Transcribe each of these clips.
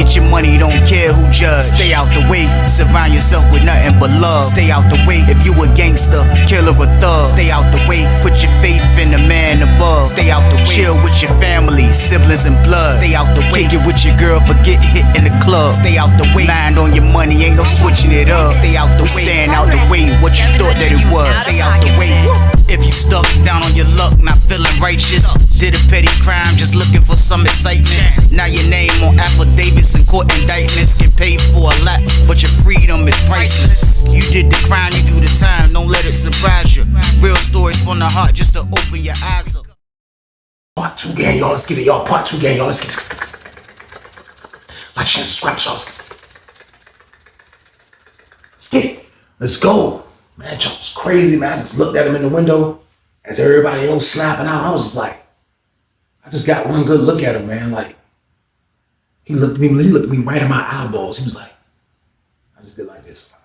Get your money, don't care who judge. Stay out the way, surround yourself with nothing but love. Stay out the way, if you a gangster, killer or thug. Stay out the way, put your faith in the man above. Stay out the way, chill with your family, siblings and blood. Stay out the way, kick it with your girl, forget hit in the club. Stay out the way, mind on your money, ain't no switching it up. Stay out the way, stand out the way, what you thought that it was. Stay out the way. If you stuck down on your luck, not feeling righteous, did a petty crime, just looking for some excitement. Now your name on affidavits and court indictments, get paid for a lot, but your freedom is priceless. You did the crime, you do the time, don't let it surprise you. Real stories from the heart, just to open your eyes up. Part 2 gang, y'all, let's get it, y'all. Part 2 gang, y'all, let's get it. Like, share, subscribe, y'all. Let's get it. Let's go. Man, that was crazy, man. I just looked at him in the window as everybody else snapping out. I was just like, I just got one good look at him, man. Like, he looked at me right in my eyeballs. He was like, I just did like this.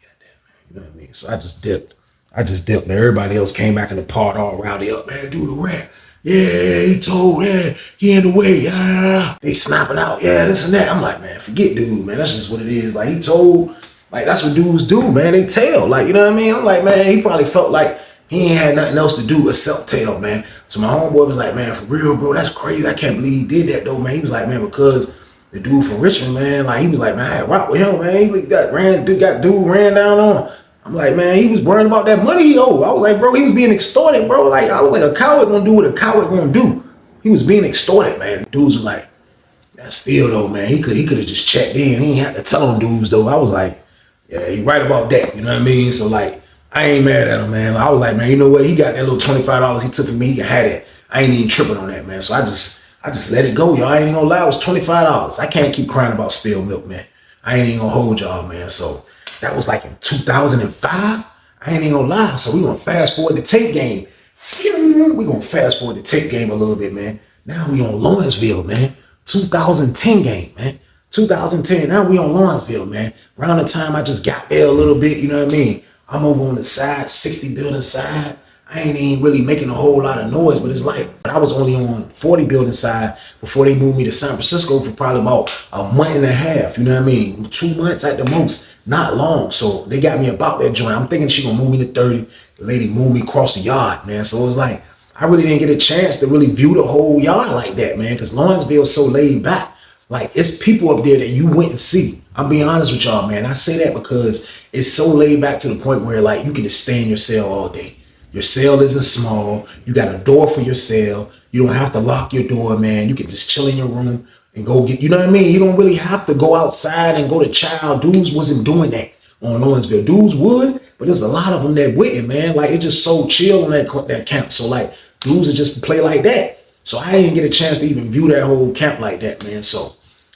God damn, man. You know what I mean? So I just dipped. And everybody else came back in the part all rowdy up. Man, do the rap. Yeah, he told, yeah, he in the way. Yeah. They snapping out. Yeah, this and that. I'm like, man, forget dude, man. That's just what it is. Like, he told. Like, that's what dudes do, man. They tell. Like, you know what I mean? I'm like, man, he probably felt like he ain't had nothing else to do except tell, man. So my homeboy was like, man, for real, bro, that's crazy. I can't believe he did that, though, man. He was like, man, because the dude from Richmond, man, like, he was like, man, I had rock with him, man. He got dude ran down on. I'm like, man, he was worrying about that money he owed. I was like, bro, he was being extorted, bro. Like, I was like, a coward gonna do what a coward gonna do. He was being extorted, man. Dudes was like, that's still, though, man. He could have just checked in. He ain't had to tell on dudes, though. I was like, yeah, he right about that, you know what I mean? So, like, I ain't mad at him, man. I was like, man, you know what? He got that little $25 he took from me. He can have it. I ain't even tripping on that, man. So I just let it go, y'all. I ain't even gonna lie. It was $25. I can't keep crying about spilled milk, man. I ain't even gonna hold y'all, man. So that was like in 2005. I ain't even gonna lie. So we gonna fast forward the tape game. We gonna fast forward the tape game a little bit, man. Now we on Lawrenceville, man. 2010 game, man. 2010, now we on Lawrenceville, man. Around the time I just got there a little bit, you know what I mean? I'm over on the side, 60 building side. I ain't even really making a whole lot of noise, but it's like, I was only on 40 building side before they moved me to San Francisco for probably about a month and a half, you know what I mean? 2 months at the most, not long. So they got me about that joint. I'm thinking she gonna move me to 30. The lady moved me across the yard, man. So it was like, I really didn't get a chance to really view the whole yard like that, man, because Lawrenceville is so laid back. Like, it's people up there that you wouldn't see. I'm being honest with y'all, man. I say that because it's so laid back to the point where, like, you can just stay in your cell all day. Your cell isn't small. You got a door for your cell. You don't have to lock your door, man. You can just chill in your room and go get, you know what I mean? You don't really have to go outside and go to child. Dudes wasn't doing that on Lawrenceville. Dudes would, but there's a lot of them that wouldn't, man. Like, it's just so chill on that camp. So, like, dudes would just play like that. So I didn't get a chance to even view that whole camp like that, man. So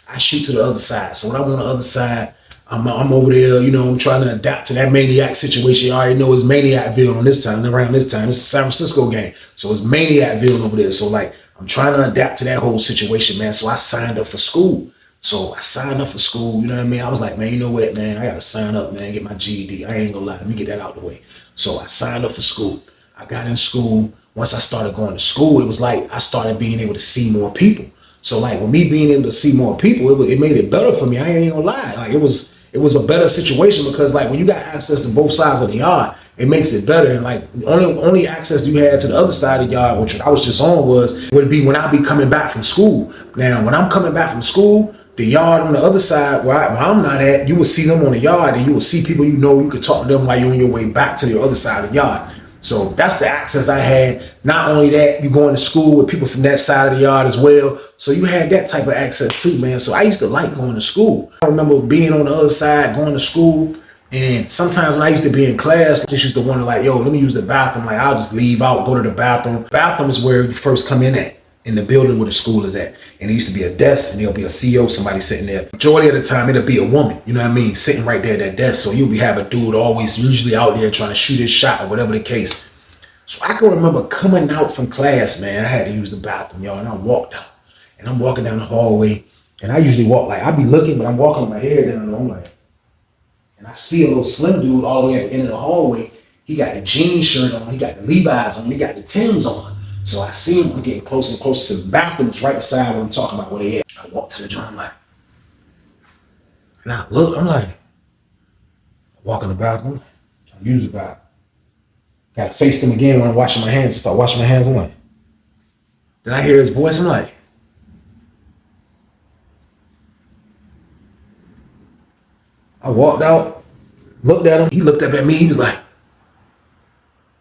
I shoot to the other side. So when I'm on the other side, I'm over there, you know, I'm trying to adapt to that maniac situation. You already know it's Maniacville on this time, around this time. It's a San Francisco game. So it's Maniacville over there. So, like, I'm trying to adapt to that whole situation, man. So I signed up for school. You know what I mean? I was like, man, you know what, man? I got to sign up, man, get my GED. I ain't gonna lie. Let me get that out the way. So I signed up for school. I got in school. Once I started going to school, it was like I started being able to see more people. So, like, with me being able to see more people, it made it better for me. I ain't gonna lie. Like, it was a better situation because, like, when you got access to both sides of the yard, it makes it better. And, like, only access you had to the other side of the yard, which I was just on, would be when I be coming back from school. Now, when I'm coming back from school, the yard on the other side where I'm not at, you will see them on the yard, and you will see people you could talk to them while you're on your way back to the other side of the yard. So that's the access I had. Not only that, you going to school with people from that side of the yard as well. So you had that type of access too, man. So I used to like going to school. I remember being on the other side, going to school. And sometimes when I used to be in class, I just used to wonder, like, yo, let me use the bathroom. Like, I'll just leave out, go to the bathroom. Bathroom is where you first come in the building where the school is at. And there used to be a desk, and there'll be a CEO, somebody sitting there. Majority of the time, it'll be a woman, you know what I mean, sitting right there at that desk. So you'll be having a dude always usually out there trying to shoot his shot or whatever the case. So I can remember coming out from class, man. I had to use the bathroom, y'all, and I walked out. And I'm walking down the hallway, and I usually walk, like, I be looking, but I'm walking with my head down, and I'm like, and I see a little slim dude all the way at the end of the hallway. He got the jean shirt on, he got the Levi's on, he got the Timbs on. So I see him, I'm getting closer and closer to the bathroom. It's right beside what I'm talking about, where they at. I walk to the joint, I'm like, And I look, I'm like, I walk in the bathroom, I use the bathroom. Gotta face them again when I'm washing my hands. Start washing my hands. I'm like, then I hear his voice. I'm like, I walked out, looked at him. He looked up at me. He was like,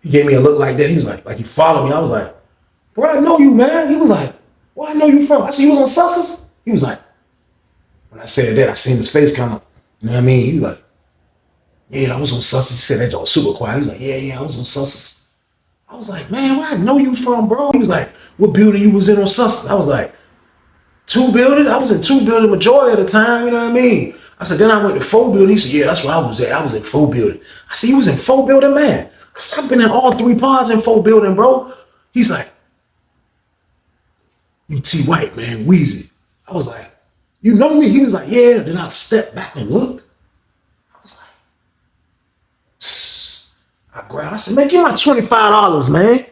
he gave me a look like that. He was like he followed me. I was like, bro, I know you, man. He was like, where I know you from? I said, you was on Sussex? He was like, when I said that, I seen his face kind of, you know what I mean? He was like, yeah, I was on Sussex. He said that y'all super quiet. He was like, yeah, I was on Sussex. I was like, man, where I know you from, bro? He was like, what building you was in on Sussex? I was like, 2 building? I was in 2 building majority of the time, you know what I mean? I said, then I went to 4 building. He said, yeah, that's where I was at. I was in 4 building. I said, you was in 4 building, man? I said, I've been in all 3 pods in 4 building, bro. He's like, you T White, man, Weezy. I was like, you know me? He was like, yeah. Then I stepped back and looked. I was like, Sss. I grabbed, I said, man, give my $25, man.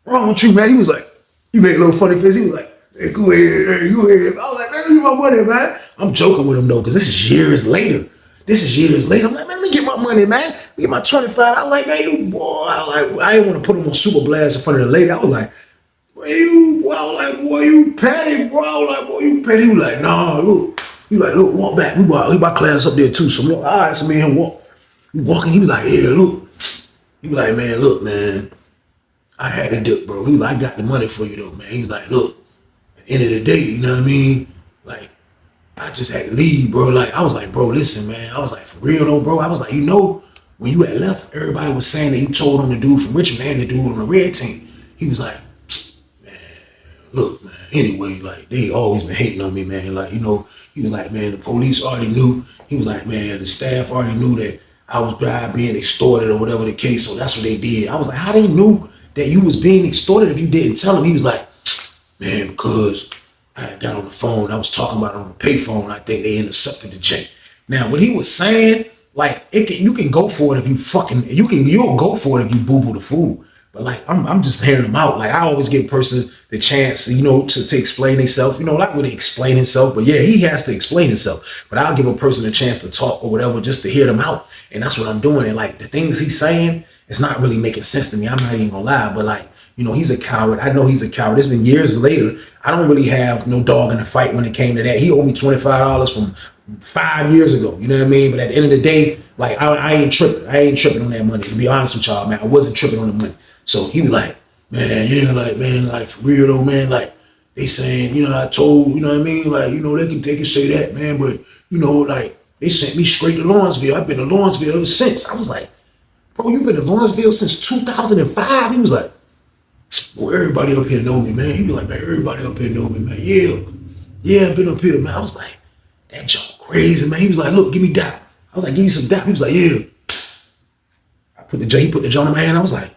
Wrong with you, man? He was like, he made a little funny face. He was like, hey, go ahead, hey, go ahead. I was like, man, give me my money, man. I'm joking with him though, because this is years later. I'm like, man, let me get my money, man. Let me get my 25. I was like, man, you boy. I didn't want to put him on super blast in front of the lady. I was like, boy, you petty, bro. I was like, boy, you petty. He was like, nah, look. He was like, look, walk back. We bought class up there too. So look, all right, so me and him walk. We walking. He was like, yeah, look. He was like, man, look, man. I had to dip, bro. He was like, I got the money for you though, man. He was like, look, at the end of the day, you know what I mean? Like, I just had to leave, bro. Like, I was like, bro, listen, man. I was like, for real though, bro. I was like, you know, when you had left, everybody was saying that you told on the dude from Richmond and the dude on the red team. He was like, man, look, man. Anyway, like, they always been hating on me, man. Like, you know, he was like, man, the police already knew. He was like, man, the staff already knew that I was being extorted or whatever the case. So that's what they did. I was like, how they knew that you was being extorted if you didn't tell him? He was like, man, because I got on the phone. I was talking about it on the payphone. I think they intercepted the check. Now, what he was saying, like, you can go for it if you'll go for it if you boo-boo the fool. But like, I'm just hearing him out. Like, I always give a person the chance, you know, to explain himself. You know, not really explain himself, but yeah, he has to explain himself. But I'll give a person a chance to talk or whatever, just to hear them out. And that's what I'm doing. And like, the things he's saying, it's not really making sense to me. I'm not even gonna lie, but like, you know, he's a coward. I know he's a coward. It's been years later. I don't really have no dog in the fight when it came to that. He owed me $25 from 5 years ago. You know what I mean? But at the end of the day, like, I ain't tripping. I ain't tripping on that money. To be honest with y'all, man, I wasn't tripping on the money. So he was like, man, yeah, like, man, like, for real though, man, like, they saying, you know, I told, you know what I mean? Like, you know, they can say that, man, but, you know, like, they sent me straight to Lawrenceville. I've been to Lawrenceville ever since. I was like, bro, you been to Lawrenceville since 2005? He was like, well, everybody up here know me, man. He was like, man, everybody up here know me, man. Yeah, I've been up here, man. I was like, that junk crazy, man. He was like, look, give me that. I was like, give you some dap. He was like, yeah. He put the joint in my hand. I was like,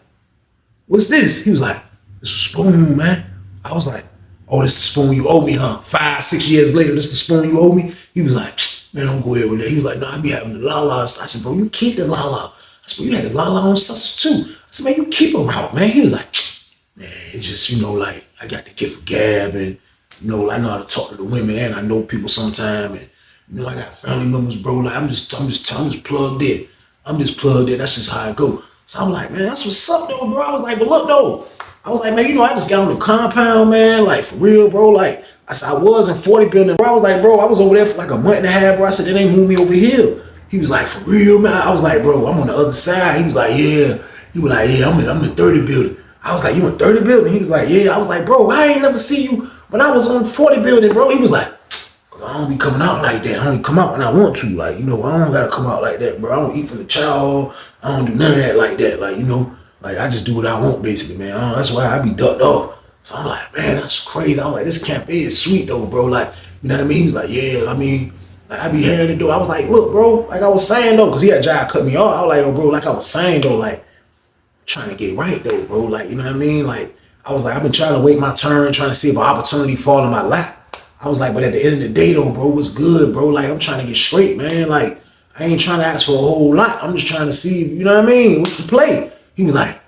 what's this? He was like, it's a spoon, man. I was like, oh, this is the spoon you owe me, huh? 5, 6 years later, this is the spoon you owe me? He was like, man, don't go ahead with that. He was like, no, I be having the la-la. I said, bro, you keep the la-la. I said, bro, you had the la-la on Sussex too. I said, man, you keep her out, man. He was like, man, it's just, you know, like, I got the gift of gab, and, you know, I know how to talk to the women, and I know people sometime, and, you know, I got family members, bro. Like, I'm just plugged in. I'm just plugged in. That's just how I go. So I'm like, man, that's what's up, though, bro. I was like, but look, though. I was like, man, you know, I just got on the compound, man. Like, for real, bro. Like, I said, I was in 40 building, bro. I was like, bro, I was over there for like a month and a half, bro. I said, they ain't moved me over here. He was like, for real, man. I was like, bro, I'm on the other side. He was like, yeah. He was like, yeah, I'm in 30 building. I was like, you in 30 building? He was like, yeah. I was like, bro, I ain't never see you when I was on 40 building, bro. He was like, I don't be coming out like that. I only come out when I want to. Like, you know, I don't gotta come out like that, bro. I don't eat from the child. I don't do none of that like that. Like, you know, like, I just do what I want, basically, man. That's why I be ducked off. So I'm like, man, that's crazy. I'm like, this camp is sweet, though, bro. Like, you know what I mean? He was like, yeah, I mean, like, I be hearing the door. I was like, look, bro, like I was saying, though, because he had tried to cut me off. I was like, oh, bro, like I was saying, though, like, I'm trying to get right, though, bro. Like, you know what I mean? Like, I was like, I've been trying to wait my turn, trying to see if an opportunity fall in my lap. I was like, but at the end of the day, though, bro, what's good, bro? Like, I'm trying to get straight, man. Like, I ain't trying to ask for a whole lot. I'm just trying to see, you know what I mean? What's the play? He was like,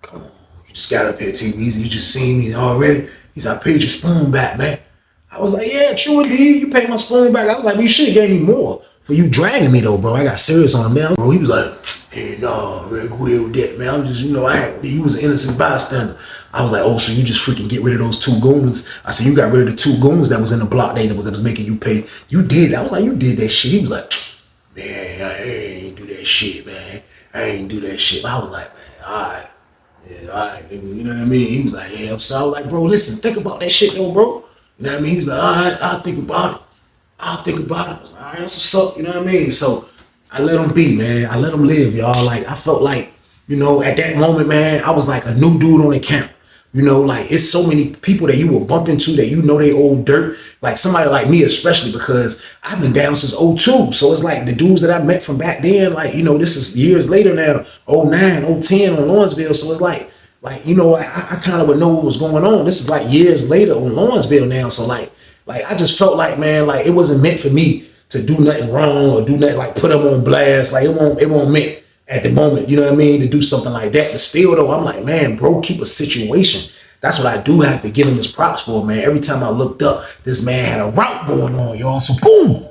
come on, you just got up here, T. Weezy. You just seen me already. He said, I paid your spoon back, man. I was like, yeah, true indeed. You paid my spoon back. I was like, you should have gave me more for you dragging me though, bro. I got serious on him, man. Bro, he was like, hey, no, man, go ahead with that, man. I'm just, he was an innocent bystander. I was like, oh, so you just freaking get rid of those 2 goons? I said, you got rid of the 2 goons that was in the block day that was making you pay. You did. I was like, you did that shit. He was like, man, I ain't do that shit, man. I ain't do that shit. But I was like, man, all right. Yeah, all right, nigga. You know what I mean? He was like, yeah, I'm sorry. I was like, bro, listen, think about that shit though, bro. You know what I mean? He was like, all right, I'll think about it. I was like, all right, that's what's up. You know what I mean? So I let him be, man. I let him live, y'all. Like, I felt like, at that moment, man, I was like a new dude on the camp. Like it's so many people that you will bump into that they old dirt. Like somebody like me, especially because I've been down since '02. So it's like the dudes that I met from back then, like, this is years later now, '09, '10 on Lawrenceville. So it's like, I kind of would know what was going on. This is like years later on Lawrenceville now. So like I just felt like, man, like it wasn't meant for me to do nothing wrong or do nothing like put them on blast. Like it won't meant at the moment, you know what I mean, to do something like that. But still though, I'm like, man, bro, keep a situation. That's what I do have to give him his props for, man. Every time I looked up, this man had a route going on, y'all. So boom,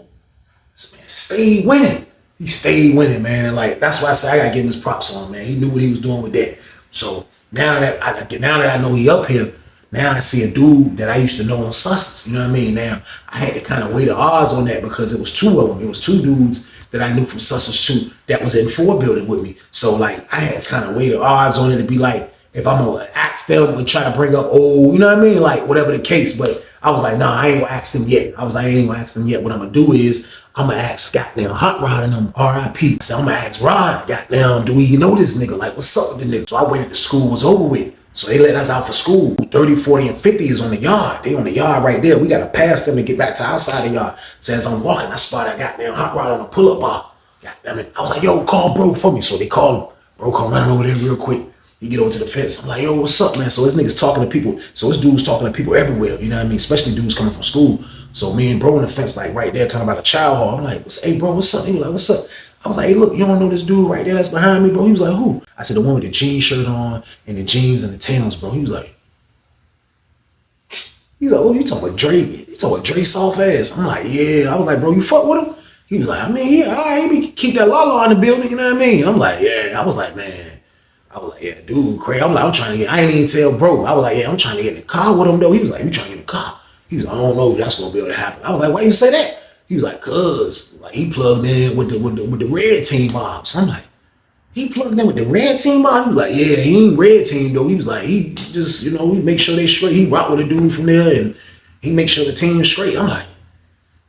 this man stayed winning. He stayed winning, man. And like, that's why I say I gotta give him his props on, man. He knew what he was doing with that. So now that I know he up here, now I see a dude that I used to know on Sussex, you know what I mean? Now I had to kind of weigh the odds on that because it was 2 of them. It was 2 dudes that I knew from Sussex too that was in 4 building with me. So like I had to kind of weigh the odds on it to be like, if I'm gonna ask them and try to bring up you know what I mean? Like whatever the case. But I was like, nah, I ain't gonna ask them yet. I ain't gonna ask them yet. What I'm gonna do is I'm gonna ask goddamn Hot Rod and them RIP. So I'm gonna ask Rod, goddamn, do we know this nigga? Like, what's up with the nigga? So I waited till school was over with. So they let us out for school. 30, 40, and 50 is on the yard. They on the yard right there. We gotta pass them to get back to outside the yard. So as I'm walking, I spotted a goddamn Hot Rod on a pull-up bar. Goddamn it. I was like, yo, call bro for me. So they call him. Bro come running over there real quick. He get over to the fence. I'm like, yo, what's up, man? So this nigga's talking to people. So this dude's talking to people everywhere. You know what I mean? Especially dudes coming from school. So me and bro on the fence, like right there, talking about a child hall. I'm like, hey, bro, what's up? He was like, what's up? I was like, hey, look, you don't know this dude right there that's behind me, bro? He was like, who? I said, the one with the jean shirt on and the jeans and the Timbs, bro. He was like, oh, you talking about Dre? You talking about Dre soft ass? I'm like, yeah. I was like, bro, you fuck with him? He was like, I mean, yeah, all right, he keep that Lala in the building, you know what I mean? I'm like, yeah. I was like, yeah, dude, crazy. I'm trying to get, I ain't even tell bro. I was like, yeah, I'm trying to get in the car with him though. He was like, you trying to get in the car? He was like, I don't know if that's gonna be able to happen. I was like, why you say that? He was like, cause like he plugged in with the red team mob. So I'm like, he plugged in with the red team mob? He was like, yeah, he ain't red team though. He was like, he just, he make sure they straight. He rock with a dude from there and he make sure the team's straight. I'm like,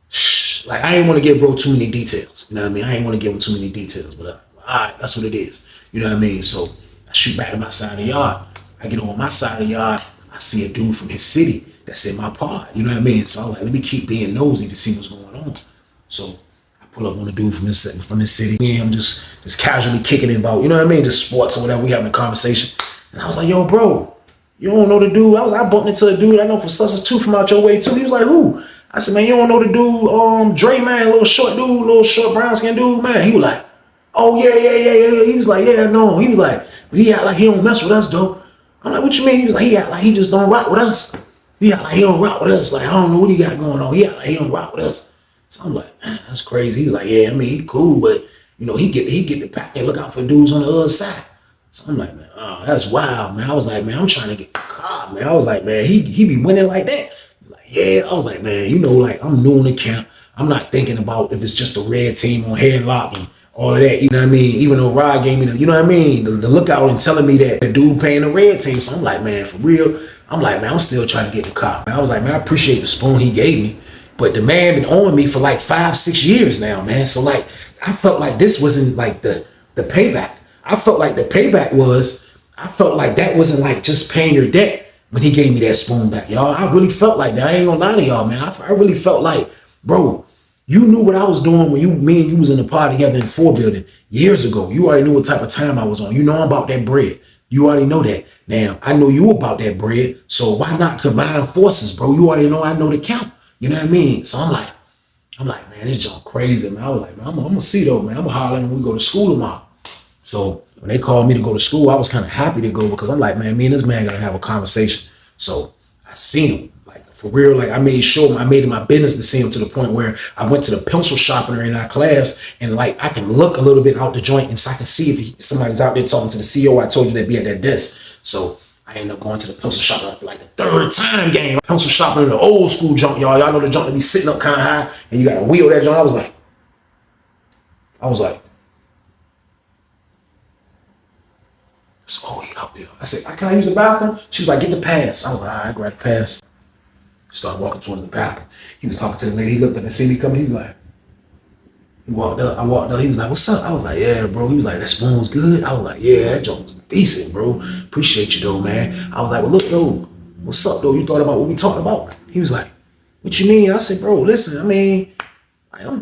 shh. Like I ain't want to give bro too many details. You know what I mean? I ain't want to give him too many details, but all right, that's what it is. You know what I mean? So I shoot back to my side of the yard. I get on my side of the yard. I see a dude from his city that's in my part. You know what I mean? So I'm like, let me keep being nosy to see what's going on. So I pull up on a dude from his city. Me and him just casually kicking it about, you know what I mean? Just sports or whatever. We having a conversation. And I was like, yo, bro, you don't know the dude? I bumped into a dude I know from Sussex too, from out your way too. He was like, who? I said, man, you don't know the dude, Dre, man, little short brown skin dude, man. He was like, oh, yeah. He was like, yeah, no. He was like, but he act like he don't mess with us, though. I'm like, what you mean? He was like, he act like he just don't rock with us. He act like he don't rock with us. Like, I don't know what he got going on. He act like he don't rock with us. So I'm like, man, that's crazy. He was like, yeah, I mean, he cool, but, he get the pack and look out for dudes on the other side. So I'm like, man, oh, that's wild, man. I was like, man, I'm trying to get the car, man. I was like, man, he be winning like that. Like, yeah. I was like, man, like, I'm new in the camp. I'm not thinking about if it's just a red team on headlock and all of that, you know what I mean? Even though Rod gave me the, you know what I mean? The lookout and telling me that the dude paying the red team. So I'm like, man, for real. I'm like, man, I'm still trying to get the cop. I was like, man, I appreciate the spoon he gave me. But the man been on me for like 5-6 years now, man. So like, I felt like this wasn't like the payback. I felt like the payback was, I felt like that wasn't like just paying your debt when he gave me that spoon back, y'all. I really felt like that. I ain't gonna lie to y'all, man. I really felt like, bro, you knew what I was doing when me and you was in the pod together in 4 building years ago. You already knew what type of time I was on. You know I'm about that bread. You already know that. Now, I know you about that bread, so why not combine forces, bro? You already know I know the count. You know what I mean? So I'm like, man, this junk crazy, man. I was like, man, I'm gonna see though, man. I'm gonna holler when we go to school tomorrow. So when they called me to go to school, I was kind of happy to go because I'm like, man, me and this man gotta have a conversation. So I seen him like for real, like I made sure I made it my business to see him to the point where I went to the pencil sharpener in our class and like I can look a little bit out the joint and so I can see if somebody's out there talking to the CEO. I told you they'd be at that desk. So I ended up going to the pencil sharpener for like the third time game. Pencil sharpener, the old school junk, y'all. Y'all know the junk that be sitting up kind of high and you got to wheel that junk. I was like, so, oh, he out there. I said, can I use the bathroom? She was like, get the pass. I was like, all right, grab the pass. Started walking towards the bathroom. He was talking to the lady. He looked up and seen me coming. He was like, he walked up. I walked up. He was like, what's up? I was like, yeah, bro. He was like, that spoon was good. I was like, yeah, that joke was decent, bro. Appreciate you, though, man. I was like, well, look, though. What's up, though? You thought about what we talked about? He was like, what you mean? I said, bro, listen, I mean,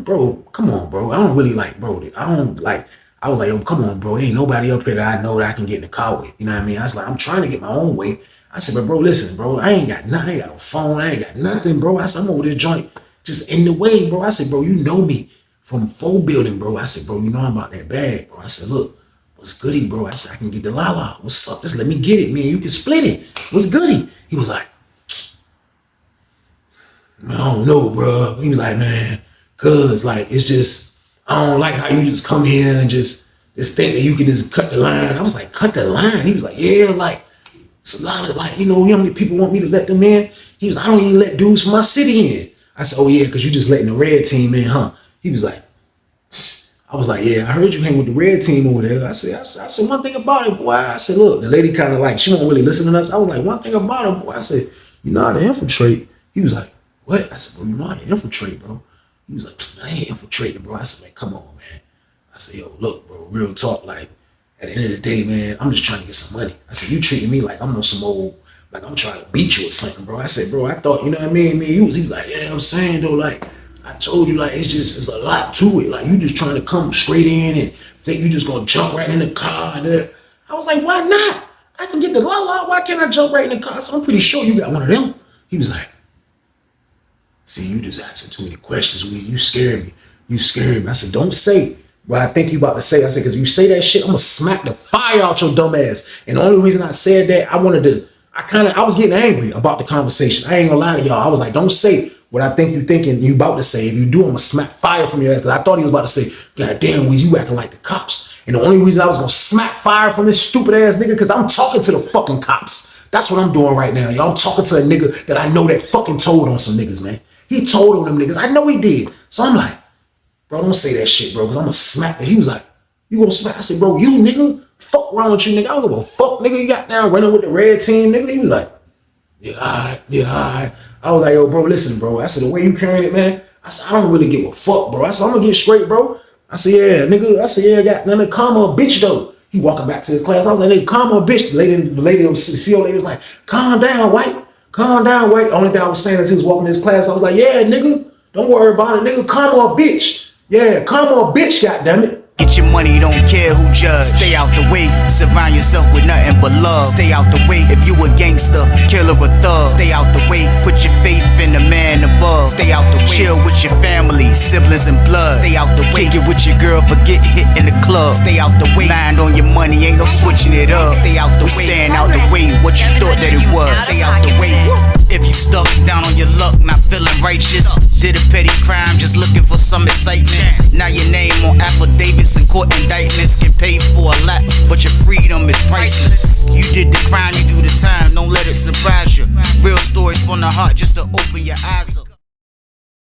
bro, come on, bro. I don't really like, bro. I don't like, I was like, yo, come on, bro. Ain't nobody up here that I know that I can get in the car with. You know what I mean? I was like, I'm trying to get my own way. I said, but bro, listen, bro, I ain't got nothing. I ain't got no phone. I ain't got nothing, bro. I said, I'm over this joint just in the way, bro. I said, bro, you know me from 4 building, bro. I said, bro, you know I'm about that bag, bro. I said, look, what's goody, bro? I said, I can get the la-la. What's up? Just let me get it, man. You can split it. What's goody? He was like, I don't know, bro. He was like, man, cuz, like, it's just, I don't like how you just come here and just think that you can just cut the line. I was like, cut the line? He was like, yeah, like, it's a lot of, like, you know how many people want me to let them in? He was like, I don't even let dudes from my city in. I said, oh, yeah, because you just letting the red team in, huh? He was like, I was like, yeah, I heard you hang with the red team over there. I said, one thing about it, boy. I said, look, the lady kind of like, she won't really listen to us. I was like, one thing about it, boy. I said, you know how to infiltrate. He was like, what? I said, bro, you know how to infiltrate, bro. He was like, I ain't infiltrating, bro. I said, man, come on, man. I said, yo, look, bro, real talk, like, at the end of the day, man, I'm just trying to get some money. I said, you treating me like I'm on some old, like I'm trying to beat you or something, bro. I said, bro, I thought, you know what I mean? He was like, yeah, I'm saying though, like, I told you, like, it's a lot to it. Like, you just trying to come straight in and think you just gonna jump right in the car. And I was like, why not? I can get the la-la. Why can't I jump right in the car? So I'm pretty sure you got one of them. He was like, see, you just asking too many questions. You scared me. You scared me. I said, don't say what I think you about to say. I said, because if you say that shit, I'm going to smack the fire out your dumb ass. And the only reason I said that, I was getting angry about the conversation. I ain't going to lie to y'all. I was like, don't say what I think you thinking you about to say. If you do, I'm going to smack fire from your ass. Because I thought he was about to say, God damn, Weezy, you acting like the cops. And the only reason I was going to smack fire from this stupid ass nigga, because I'm talking to the fucking cops. That's what I'm doing right now, y'all. I'm talking to a nigga that I know that fucking told on some niggas, man. He told on them niggas. I know he did. So I'm like, bro, don't say that shit, bro, because I'm going to smack it. He was like, you going to smack? I said, bro, you nigga? Fuck wrong with you, nigga? I don't give a fuck, nigga. You got down running with the red team, nigga. He was like, yeah, all right, yeah, all right. I was like, yo, bro, listen, bro. I said, the way you carrying it, man, I said, I don't really give a fuck, bro. I said, I'm going to get straight, bro. I said, yeah, nigga. I said, yeah, got nothing to calm a bitch, though. He walking back to his class. I was like, nigga, calm a bitch. The lady, the CEO lady was like, calm down, white. Calm down, white. The only thing I was saying as he was walking to his class, I was like, yeah, nigga, don't worry about it, nigga. Calm a bitch. Yeah, calm a bitch, goddammit. Get your money, don't care who judge. Stay out the way, surround yourself with nothing but love. Stay out the way, if you a gangster, killer or thug. Stay out the way, put your faith in the man above. Stay out the way, chill with your family, siblings and blood. Stay out the way, kick it with your girl, forget hit in the club. Stay out the way, mind on your money, ain't no switching it up. Stay out the way, stand out the way, what you thought that it was. Stay out the way, if you stuck down on your luck, not feeling righteous. Did a petty crime, just looking for some excitement. Now your name on affidavits and court indictments. Get paid for a lot, but your freedom is priceless. You did the crime, you do the time, don't let it surprise you. Real stories from the heart just to open your eyes up.